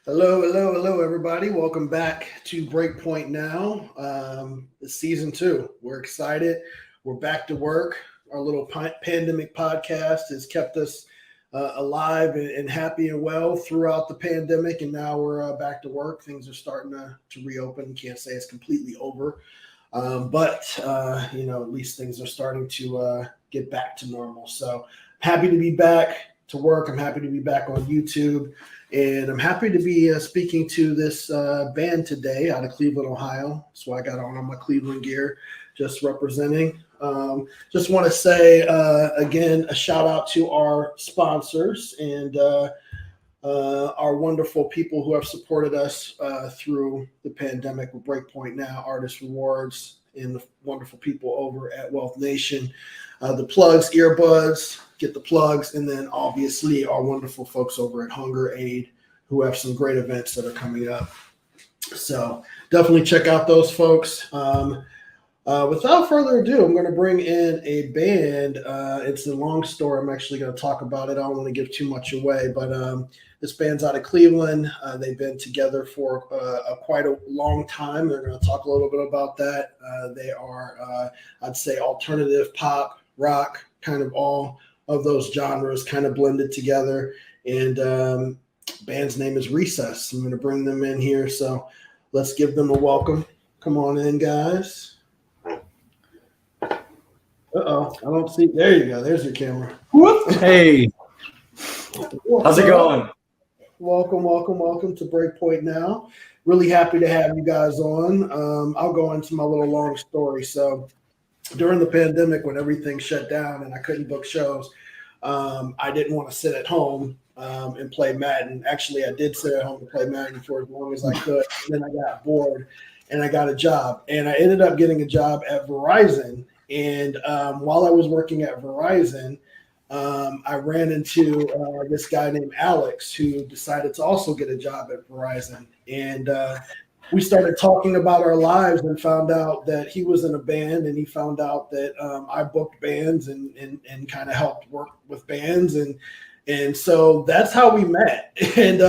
Hello, everybody. Welcome back to Breakpoint Now. It's season 2. We're excited. We're back to work. Our little pandemic podcast has kept us alive and happy and well throughout the pandemic, and now we're back to work. Things are starting to reopen. Can't say it's completely over, but at least things are starting to get back to normal. So happy to be back to work. I'm happy to be back on YouTube. And I'm happy to be speaking to this band today out of Cleveland, Ohio. So I got on my Cleveland gear, just representing. Just want to say, again, a shout out to our sponsors and our wonderful people who have supported us through the pandemic with Breakpoint Now, Artist Rewards, and the wonderful people over at Wealth Nation. The plugs, earbuds, get the plugs, and then obviously our wonderful folks over at Hunger Aid who have some great events that are coming up. So definitely check out those folks. Without further ado, I'm going to bring in a band. It's a long story. I'm actually going to talk about it. I don't want to give too much away, but this band's out of Cleveland. They've been together for quite a long time. They're going to talk a little bit about that. They are, I'd say, alternative pop, rock, kind of all of those genres kind of blended together. And band's name is Recess. I'm going to bring them in here. So let's give them a welcome. Come on in, guys. Uh-oh, I don't see. There you go. There's your camera. Whoop. Hey. How's it going? Welcome to Breakpoint Now. Really happy to have you guys on. I'll go into my little long story. So during the pandemic, when everything shut down and I couldn't book shows, I didn't want to sit at home and play Madden. Actually, I did sit at home and play Madden for as long as I could. And then I got bored and I got a job. And I ended up getting a job at Verizon. And while I was working at Verizon, I ran into this guy named Alex who decided to also get a job at Verizon. And we started talking about our lives and found out that he was in a band, and he found out that I booked bands and kind of helped work with bands. And so that's how we met. And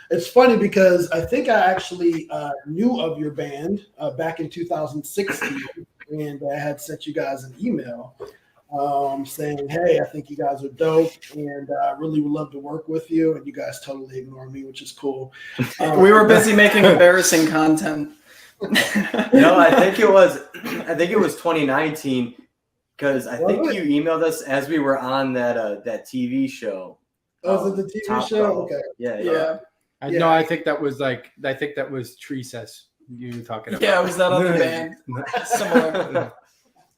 it's funny because I think I actually knew of your band back in 2016. And I had sent you guys an email saying, hey, I think you guys are dope and I really would love to work with you. And you guys totally ignored me, which is cool. We were busy making embarrassing content. No, I think it was 2019 because I think you emailed us as we were on that TV show. Oh, was it the TV show? Okay. Yeah. No, I think that was Treeses. You talking about? Yeah, it was that other band. Similar.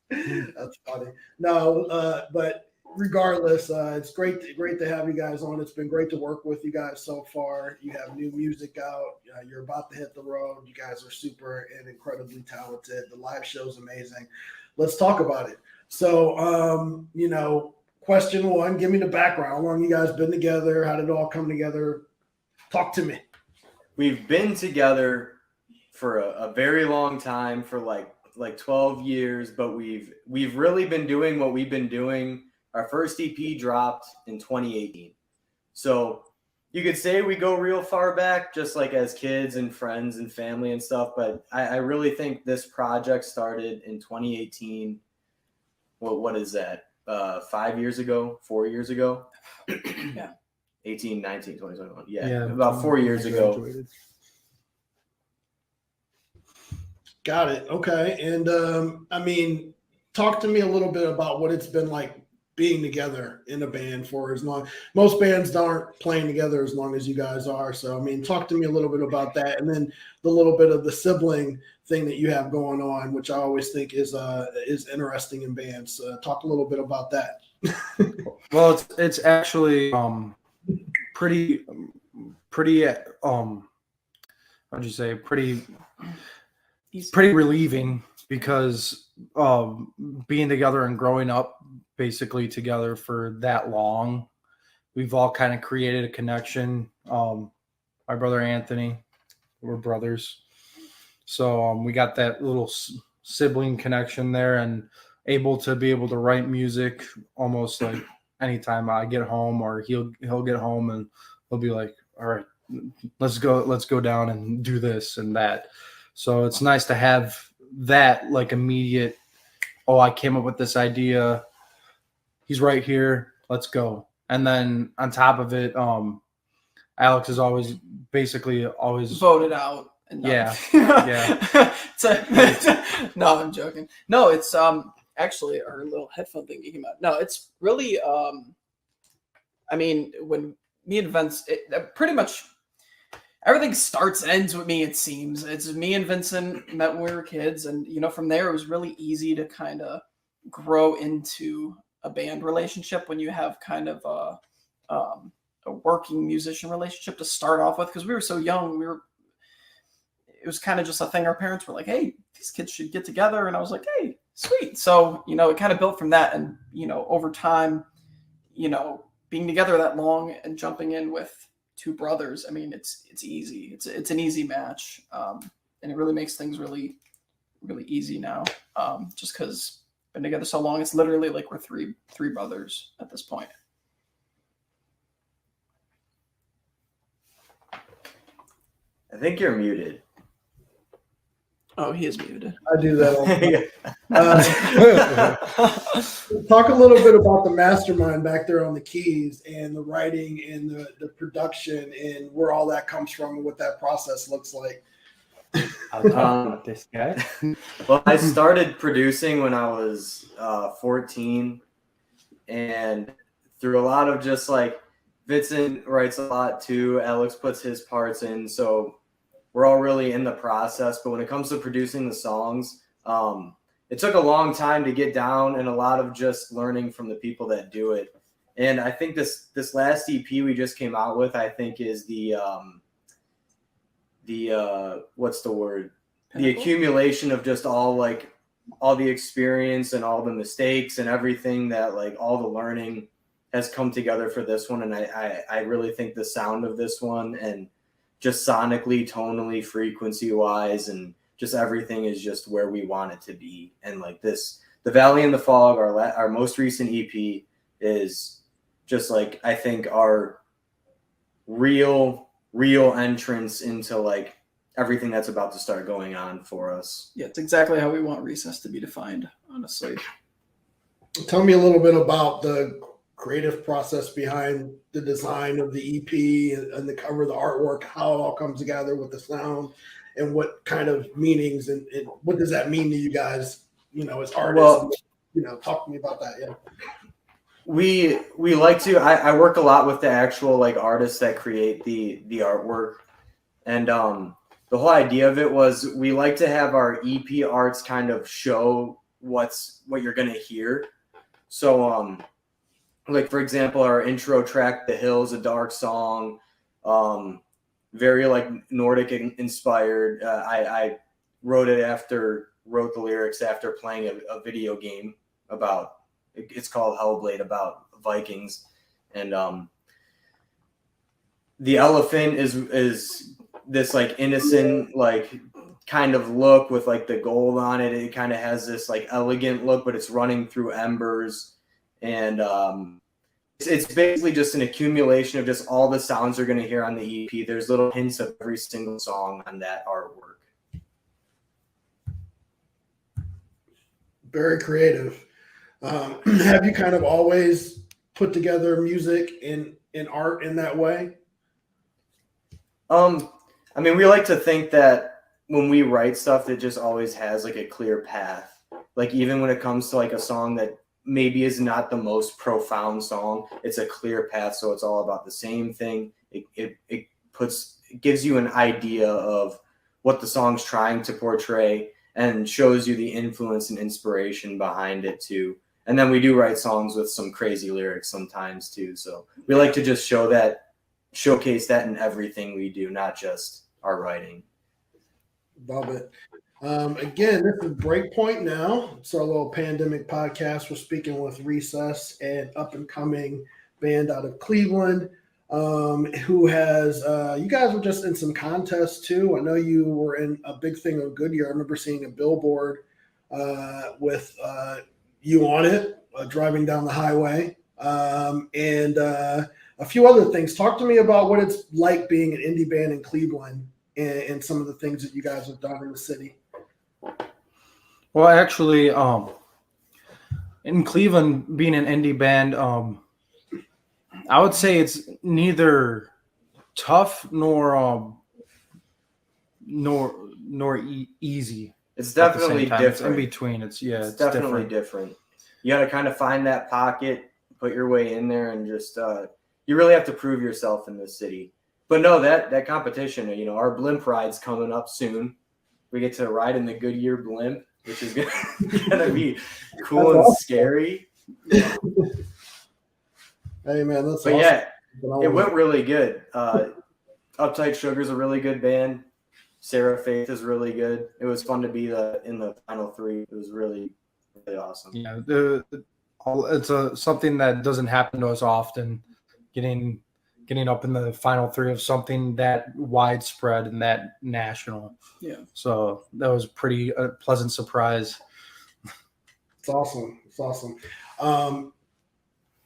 That's funny. No, but regardless, it's great to have you guys on. It's been great to work with you guys so far. You have new music out. You're about to hit the road. You guys are super and incredibly talented. The live show's amazing. Let's talk about it. So, question one, give me the background. How long you guys been together? How did it all come together? Talk to me. We've been together for a very long time, for like 12 years, but we've really been doing what we've been doing. Our first EP dropped in 2018. So you could say we go real far back, just like as kids and friends and family and stuff. But I really think this project started in 2018. Well, what is that? 5 years ago, 4 years ago? Yeah. 18, 19, 20, 21. Yeah, about 4 years ago. Got it. Okay. And talk to me a little bit about what it's been like being together in a band for as long. Most bands aren't playing together as long as you guys are. So, talk to me a little bit about that. And then the little bit of the sibling thing that you have going on, which I always think is interesting in bands. Talk a little bit about that. Well, it's actually pretty how'd you say, pretty relieving because being together and growing up basically together for that long, we've all kind of created a connection. My brother Anthony, we're brothers, so we got that little sibling connection there, and able to write music almost like anytime I get home, or he'll get home and he'll be like, all right, let's go down and do this and that. So it's nice to have that like immediate, oh, I came up with this idea. He's right here. Let's go. And then on top of it, Alex is always voted out. And Yeah. No, I'm joking. No, it's actually our little headphone thing came out. No, it's really I mean, when me and Vince, pretty much everything starts and ends with me. It seems it's me and Vincent met when we were kids, and from there it was really easy to kind of grow into a band relationship when you have kind of a working musician relationship to start off with, because we were so young. It was kind of just a thing. Our parents were like, "Hey, these kids should get together," and I was like, "Hey, sweet." So it kind of built from that, and over time, being together that long and jumping in with two brothers, I mean, it's easy. It's an easy match, and it really makes things really, really easy now. Just because been together so long, it's literally like we're three brothers at this point. I think you're muted. Oh, he is muted. I do that all the time. Talk a little bit about the mastermind back there on the keys and the writing and the production and where all that comes from and what that process looks like. I'll talk about this guy. Well, I started producing when I was 14, and through a lot of just like Vincent writes a lot too. Alex puts his parts in, so we're all really in the process. But when it comes to producing the songs, it took a long time to get down and a lot of just learning from the people that do it. And I think this last EP we just came out with, I think is the what's the word? The accumulation of just all the experience and all the mistakes and everything that all the learning has come together for this one. And I really think the sound of this one, and just sonically, tonally, frequency wise, and just everything is just where we want it to be. And the Valley and the Fog, our most recent EP, is just I think our real entrance into everything that's about to start going on for us. Yeah, it's exactly how we want Recess to be defined, honestly. Tell me a little bit about the creative process behind the design of the EP and the cover, the artwork, how it all comes together with the sound, and what kind of meanings and what does that mean to you guys, as artists? Well, talk to me about that. Yeah. We like to, I work a lot with the actual artists that create the artwork. And the whole idea of it was we like to have our EP arts kind of show what you're going to hear. So for example, our intro track, The Hills, a dark song, very Nordic inspired. I wrote the lyrics after playing a video game about, it's called Hellblade, about Vikings. And the elephant is this innocent kind of look with the gold on it. It kind of has this elegant look, but it's running through embers. And it's basically just an accumulation of just all the sounds you're going to hear on the EP. There's little hints of every single song on that artwork. Very creative. Have you kind of always put together music and art in that way? I mean, we like to think that when we write stuff, it just always has a clear path. Even when it comes to a song that maybe is not the most profound song, it's a clear path. So it's all about the same thing. It gives you an idea of what the song's trying to portray and shows you the influence and inspiration behind it too. And then we do write songs with some crazy lyrics sometimes too. So we like to just showcase that in everything we do, not just our writing. Love it. Again, this is Breakpoint Now. It's our little pandemic podcast. We're speaking with Recess, an up-and-coming band out of Cleveland, who has, you guys were just in some contests too. I know you were in a big thing of Goodyear. I remember seeing a billboard with you on it, driving down the highway. And a few other things. Talk to me about what it's like being an indie band in Cleveland and some of the things that you guys have done in the city. Well, actually, in Cleveland, being an indie band, I would say it's neither tough nor easy. It's at the definitely same time. different. It's in between. It's definitely different. You got to kind of find that pocket, put your way in there, and just you really have to prove yourself in this city. But no, that competition, you know, our blimp ride's coming up soon. We get to ride in the Goodyear blimp, which is gonna be cool and scary. Hey man, that's But awesome. yeah, it went really good. Uptight Sugar's a really good band. Sarah Faith is really good. It was fun to be in the final three. It was really, really awesome. Yeah, it's something that doesn't happen to us often. Getting up in the final three of something that widespread and that national. Yeah. So that was a pleasant surprise. It's awesome. It's awesome.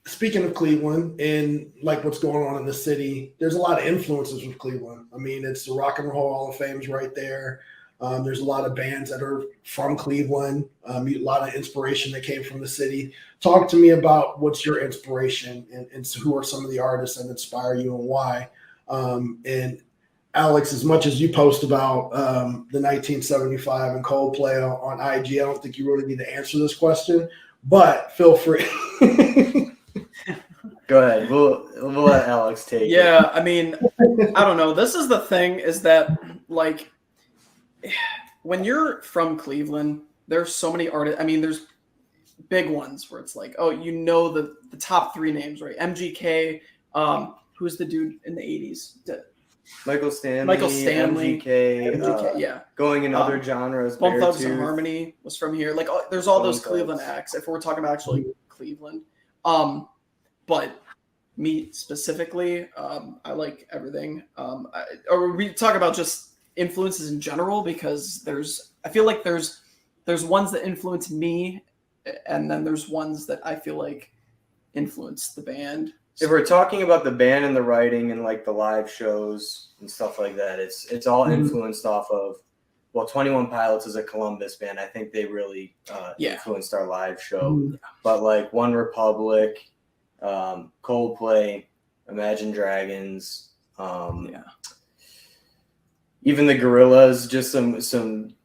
Speaking of Cleveland and like what's going on in the city, there's a lot of influences with Cleveland. I mean, it's the Rock and Roll Hall of Fame's right there. There's a lot of bands that are from Cleveland. A lot of inspiration that came from the city. Talk to me about what's your inspiration and who are some of the artists that inspire you and why. And Alex, as much as you post about the 1975 and Coldplay on IG, I don't think you really need to answer this question, but feel free. Go ahead. We'll let Alex take it. Yeah, I mean, I don't know. This is the thing is that, like, when you're from Cleveland, there's so many artists. I mean, there's big ones where it's like, oh, you know the top three names, right? MGK, who's the dude in the 80s? Michael Stanley, MGK, yeah. Going in other genres. Bone Thugs and Harmony was from here. Like, there's all those Cleveland acts, if we're talking about actually Cleveland. But me specifically, I like everything. Or we talk about just influences in general, because I feel like there's ones that influence me, and then there's ones that I feel like influence the band. If we're talking about the band and the writing and like the live shows and stuff like that, it's all influenced off of, well, 21 Pilots is a Columbus band. I think they really influenced our live show. But like One Republic, Coldplay, Imagine Dragons, even the Gorillaz, just some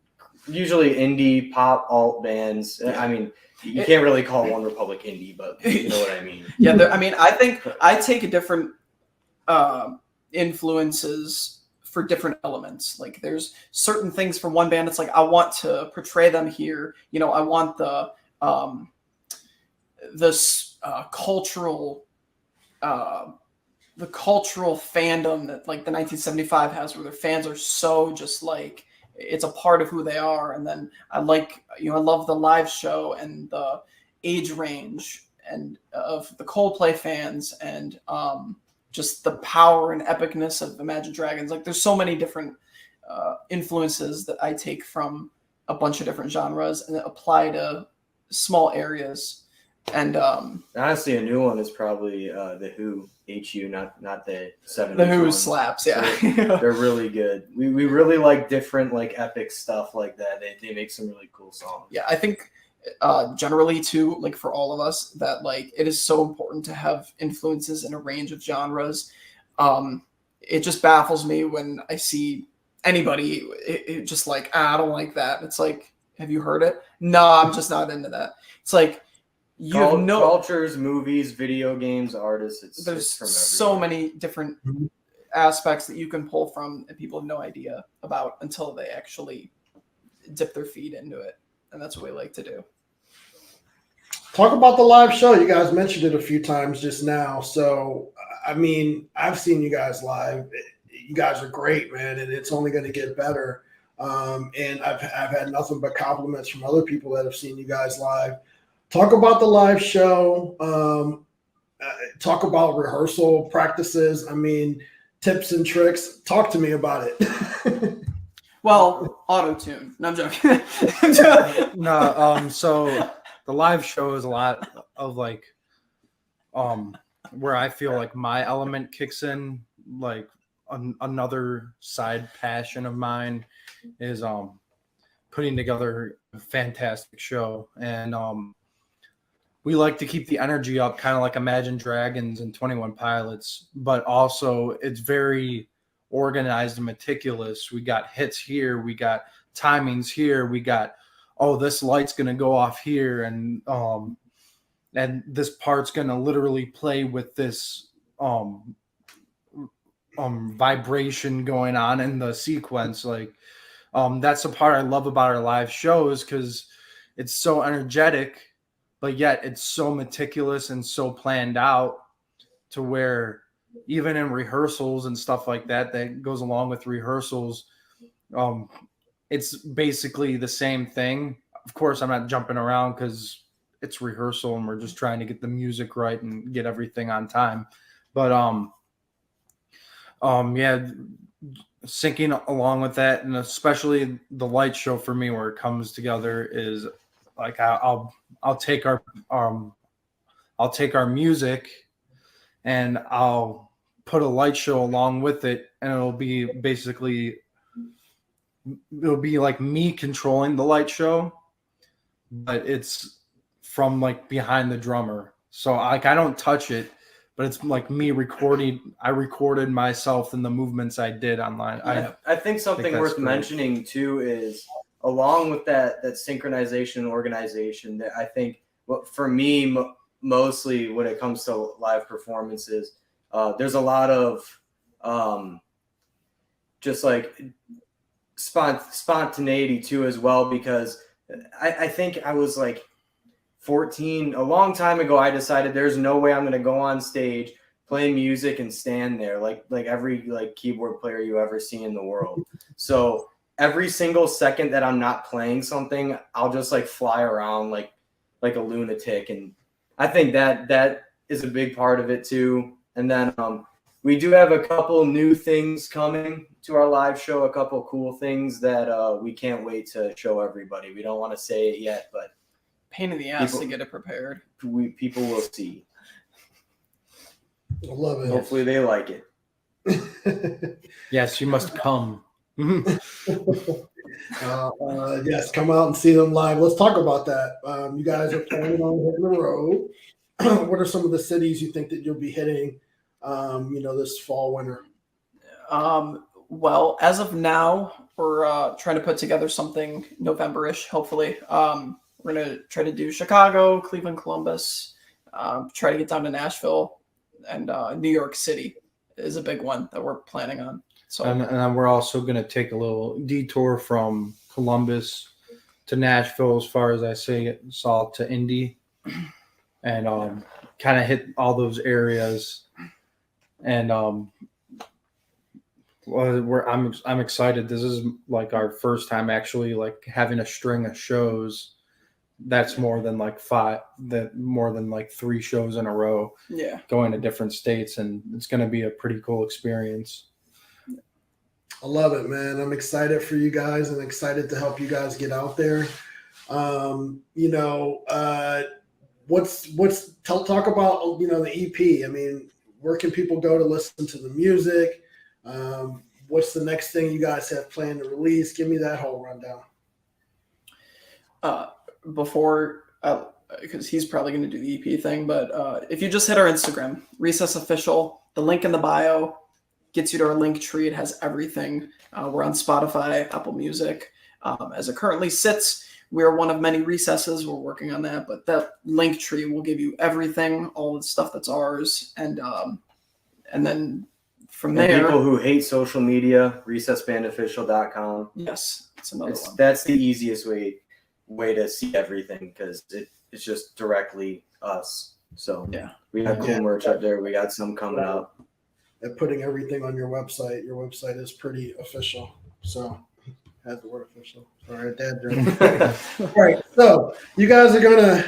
usually indie pop alt bands. I mean, you can't really call One Republic indie, but you know what I mean. Yeah, I mean, I think I take a different influences for different elements. Like, there's certain things from one band. It's like, I want to portray them here. You know, I want the cultural fandom that like the 1975 has, where their fans are so just like, it's a part of who they are. And then I love the live show and the age range and of the Coldplay fans, and just the power and epicness of Imagine Dragons. Like, there's so many different influences that I take from a bunch of different genres and apply to small areas. And honestly, a new one is probably the Who, HU, not the 70s. The Who ones. slaps, yeah. They're really good. We really like different like epic stuff like that. They make some really cool songs. Yeah, I think generally too, like for all of us, that like it is so important to have influences in a range of genres. It just baffles me when I see anybody it just like, I don't like that. It's like, have you heard it? No, I'm just not into that. It's like, you have no cultures, movies, video games, artists. There's so many different aspects that you can pull from and people have no idea about until they actually dip their feet into it. And that's what we like to do. Talk about the live show. You guys mentioned it a few times just now. So, I mean, I've seen you guys live. You guys are great, man, and it's only going to get better. And I've had nothing but compliments from other people that have seen you guys live. Talk about the live show. Talk about rehearsal practices. I mean, tips and tricks. Talk to me about it. Well, auto-tune. No, I'm joking. No, so the live show is a lot of like where I feel like my element kicks in, like another side passion of mine is putting together a fantastic show. And we like to keep the energy up, kind of like Imagine Dragons and 21 Pilots, but also it's very organized and meticulous. We got hits here, we got timings here, we got, oh, this light's gonna go off here, and this part's gonna literally play with this vibration going on in the sequence. Like that's the part I love about our live shows, because it's so energetic, but yet it's so meticulous and so planned out, to where even in rehearsals and stuff like that goes along with rehearsals, it's basically the same thing. Of course, I'm not jumping around because it's rehearsal and we're just trying to get the music right and get everything on time. But yeah, syncing along with that, and especially the light show for me, where it comes together, is like I'll take our music and I'll put a light show along with it, and it'll be like me controlling the light show, but it's from like behind the drummer. So like I don't touch it, but it's like me recording. I recorded myself and the movements I did online. I think something worth mentioning too is, along with that synchronization and organization, that I think for me mostly when it comes to live performances, there's a lot of just like spontaneity too as well, because I think I was like 14 a long time ago. I decided there's no way I'm going to go on stage, play music, and stand there like every like keyboard player you ever see in the world. So every single second that I'm not playing something, I'll just like fly around like a lunatic. And I think that is a big part of it too. And then we do have a couple new things coming to our live show, a couple cool things that we can't wait to show everybody. We don't want to say it yet, but pain in the ass to get it prepared. People will see. I love it. Hopefully they like it. Yes, you must come. Yes, come out and see them live. Let's talk about that. You guys are planning on hitting the road. What are some of the cities you think that you'll be hitting, this fall, winter? Well, as of now, we're trying to put together something November-ish, hopefully. We're going to try to do Chicago, Cleveland, Columbus, try to get down to Nashville, and New York City is a big one that we're planning on. So, and then we're also going to take a little detour from Columbus to Nashville, as far as I saw to Indy, and kind of hit all those areas. And I'm excited. This is like our first time actually like having a string of shows. That's more than like 3 shows in a row. Yeah, going to different states, and it's going to be a pretty cool experience. I love it, man. I'm excited for you guys and excited to help you guys get out there. Talk about, the EP. I mean, where can people go to listen to the music? What's the next thing you guys have planned to release? Give me that whole rundown. Before, because he's probably going to do the EP thing, but if you just hit our Instagram, Recess Official, the link in the bio gets you to our link tree. It has everything. We're on Spotify, Apple Music. As it currently sits, we are one of many recesses. We're working on that, but that link tree will give you everything, all the stuff that's ours, and then from there, people who hate social media, recessbandofficial.com. Yes, it's another one. That's the easiest way to see everything, because it's just directly us. So yeah, we got cool merch up there. We got some coming up. And putting everything on your website. Your website is pretty official. So has the word official. Sorry, dad joke. All right. So you guys are gonna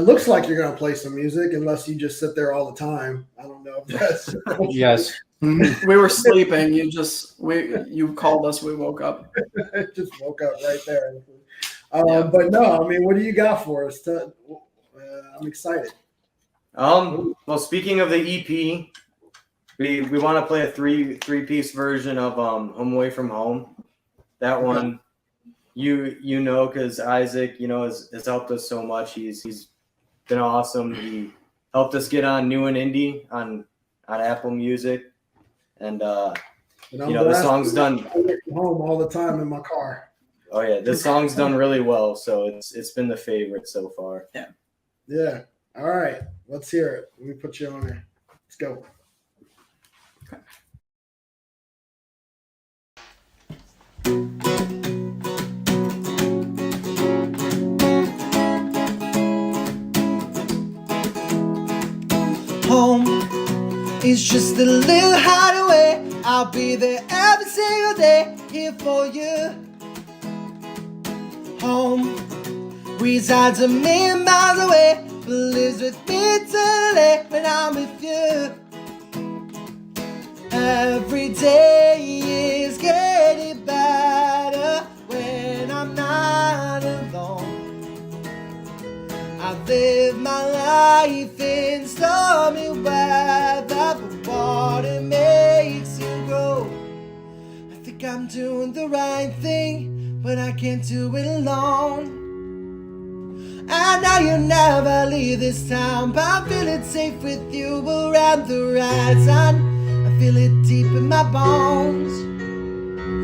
looks like you're gonna play some music, unless you just sit there all the time. I don't know if that's Yes. We were sleeping. You called us. We woke up. Just woke up right there. But no, I mean, what do you got for us? I'm excited. Well, speaking of the EP, we want to play a three-piece version of Home Away from Home. That one, you know, because Isaac, you know, has helped us so much. He's been awesome. He helped us get on New and Indie on Apple Music, and you know, the song's done. Home all the time in my car. Oh yeah, this song's done really well, so it's been the favorite so far. Yeah. All right, let's hear it. Let me put you on there. Let's go. Home is just a little hideaway. I'll be there every single day, here for you. Home resides a million miles away, but lives with me eternally when I'm with you. Every day is getting better when I'm not alone. I live my life in stormy weather, but water makes you grow. I think I'm doing the right thing, but I can't do it alone. I know you'll never leave this town, but I'm feeling safe with you around the horizon. I feel it deep in my bones.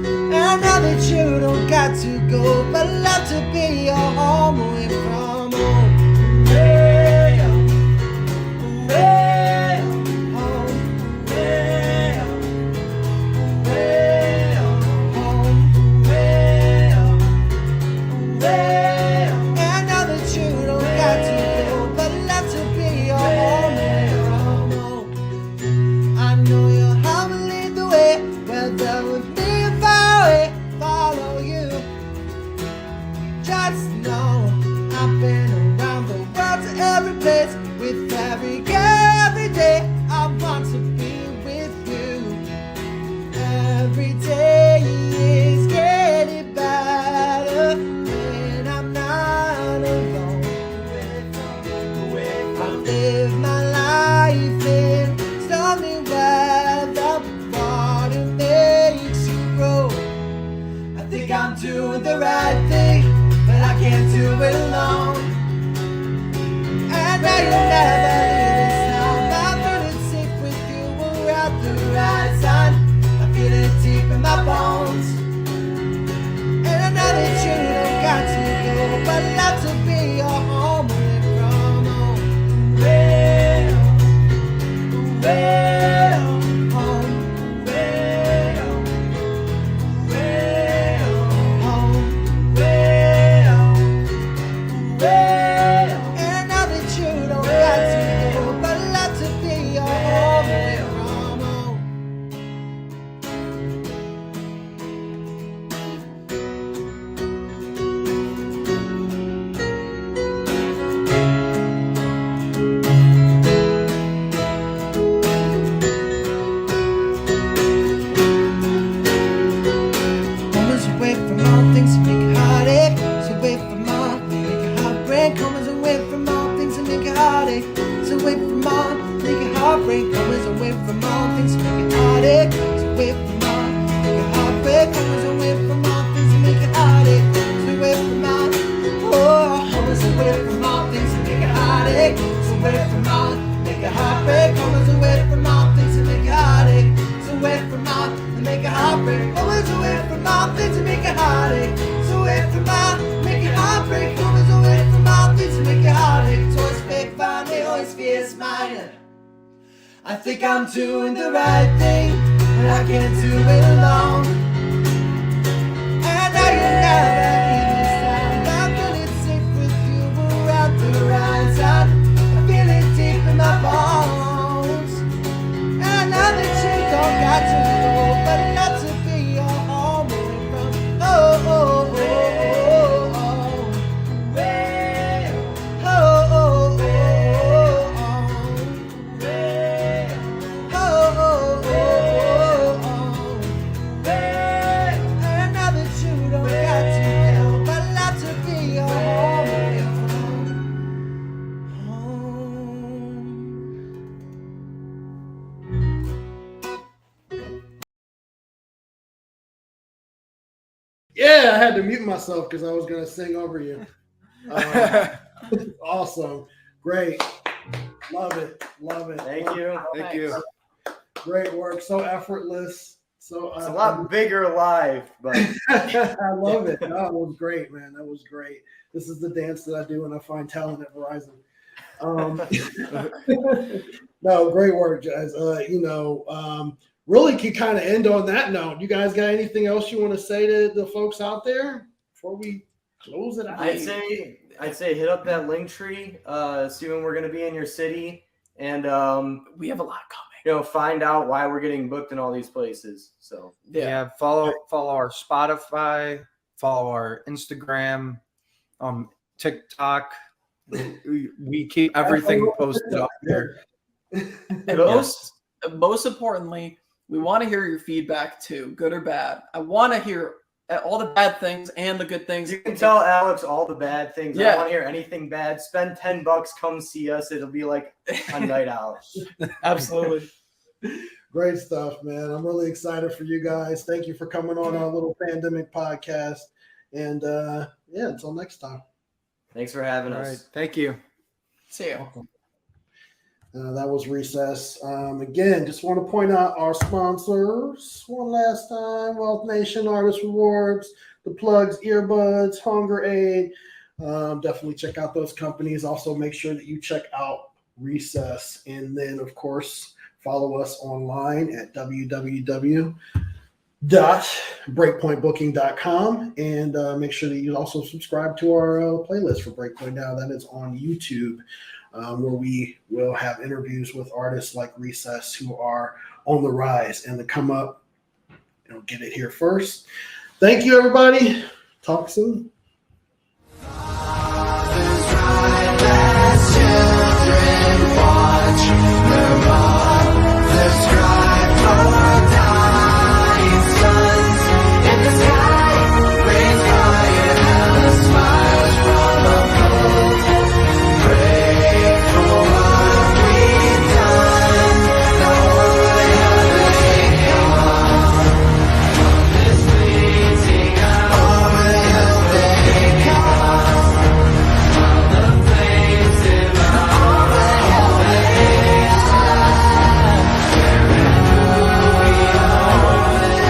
And I know that you don't got to go, but I'd love to be your home away from home. Away, away, home, away, away, home, away, away. And I know that you don't got to go, but I'd love to be your home away from home. I know you'll help me lead the way, whether with me or far away, follow you. Just know I've been around the world to every place, with every girl, every day. I want to be with you. Every day is getting better when I'm not alone. I live my life in stormy weather, water makes you grow. I think I'm doing the right thing, but I can't do it alone. And now you'll never leave this town. I'm feeling safe with you around the horizon. I feel it deep in my bones. And I know that you don't got to go, but I'd love to be your home away from home. Away, away, home, away, away, home, away, away. And I know that you don't got to go, but I'd love to be your home away from home. Home is away from all things that make it heartache. It's away from all, make it heartbreak. Home is away from all things that make it heartache. It's away from all, make it heartbreak. Home is away from all things that make it heartache. It's away from all, make it heartbreak. Home is away from all things that make it heartache. It's away from all, oh, home is away from all things that make it heartache. It's away from all, make it heartbreak. Home is away from all things that make it heartache. It's away from all, make it heartbreak. Home is away from all things that make it heartache. It's away from all, make it heartbreak. Home is away from all things that make it heartache. Toys big fun, they always fears mine. I think I'm doing the right thing, but I can't do it alone. And now you'll never leave this town. I'm feeling safe with you around the horizon. I feel it deep in my bones. And I know that you don't got to go, but not to be your home away from. Oh, oh, oh, oh, oh, way, oh, oh, oh, oh, way, oh, oh, oh, oh, way. And now that you don't got to go, Yeah, I had to mute myself because I was going to sing over you. Awesome. Great. Love it. Love it. Thank you. Thank you. Great work. So effortless. So It's a lot bigger live, but I love it. No, it was great, man. That was great. This is the dance that I do when I find talent at Verizon. No, great work, guys. Really can kind of end on that note. You guys got anything else you want to say to the folks out there before we close it out? I'd say hit up that link tree, see when we're gonna be in your city, and We have a lot coming. find out why we're getting booked in all these places. So Yeah, follow our Spotify, follow our Instagram, TikTok. We keep everything posted up there. And most importantly, we want to hear your feedback too, good or bad. I want to hear all the bad things and the good things. you can tell Alex all the bad things. I Yeah. don't want to hear anything bad. Spend $10, come see us. It'll be like a night out. Absolutely. Great stuff, man. I'm really excited for you guys. Thank you for coming on our little pandemic podcast. And until next time. Thanks for having All us. right, thank you. See you. That was Recess. Again, just want to point out our sponsors one last time. Wealth Nation, Artist Rewards, The Plugs, Earbuds, Hunger Aid. Definitely check out those companies. Also, make sure that you check out Recess. And then, of course, follow us online at www.breakpointbooking.com. And make sure that you also subscribe to our playlist for Breakpoint Now. That is on YouTube. Where we will have interviews with artists like Recess who are on the rise and to come up, get it here first. Thank you, everybody. Talk soon.